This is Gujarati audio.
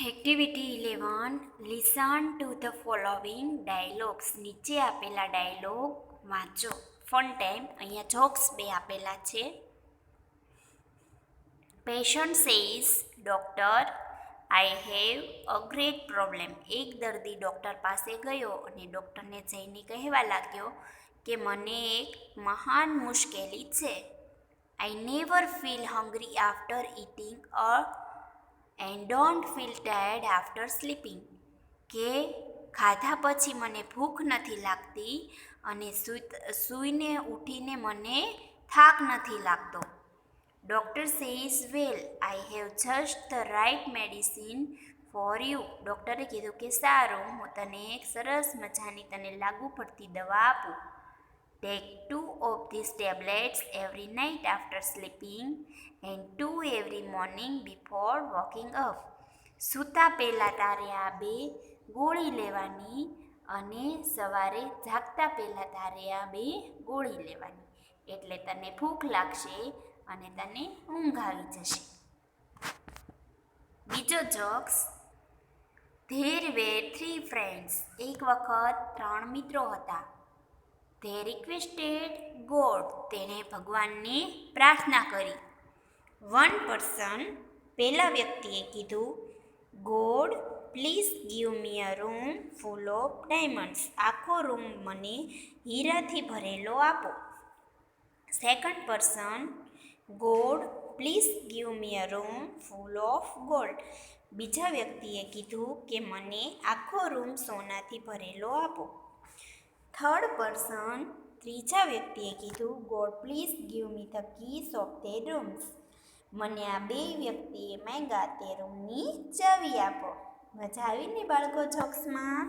Activity 11 listen to the following dialogues. નીચે આપેલા ડાયલોગ વાંચો. Fun time. અહીંયા જોક્સ બે આપેલા છે. Patient says, doctor, I have a great problem. એક દર્દી ડૉક્ટર પાસે ગયો અને ડૉક્ટરને જઈને કહેવા લાગ્યો કે મને એક મહાન મુશ્કેલી છે. I never feel hungry after eating and don't feel tired after sleeping. કે ખાધા પછી મને ભૂખ નથી લાગતી અને સૂઈને ઉઠીને મને થાક નથી લાગતો. Doctor says well, I have just the right medicine for you. ડૉક્ટરે કીધું કે સારું, હું તને એક સરસ મજાની તને લાગુ પડતી દવા આપું. Take 2 of these tablets every night after sleeping and 2 every morning before waking up. સૂતા પહેલાં તારે આ 2 ગોળી લેવાની અને સવારે જાગતા પહેલાં તારે આ 2 ગોળી લેવાની. એટલે તને ભૂખ લાગશે અને તને ઊંઘ આવી જશે. બીજો જોક્સ. There were 3 friends. એક વખત 3 મિત્રો હતા. They requested God. તેણે ભગવાનને પ્રાર્થના કરી. One person. પહેલા વ્યક્તિએ કીધું, God please give me a room full of diamonds. આખો રૂમ મને હીરાથી ભરેલો આપો. Second person, God please give me a room full of gold. બીજા વ્યક્તિએ કીધું કે મને આખો રૂમ સોનાથી ભરેલો આપો. થર્ડ પર્સન, ત્રીજા વ્યક્તિએ કીધું, God please give me the keys of their rooms. મને આ 2 વ્યક્તિએ માંગ્યા તે રૂમની ચાવી આપો. મજા આવીને બાળકો જોક્સમાં?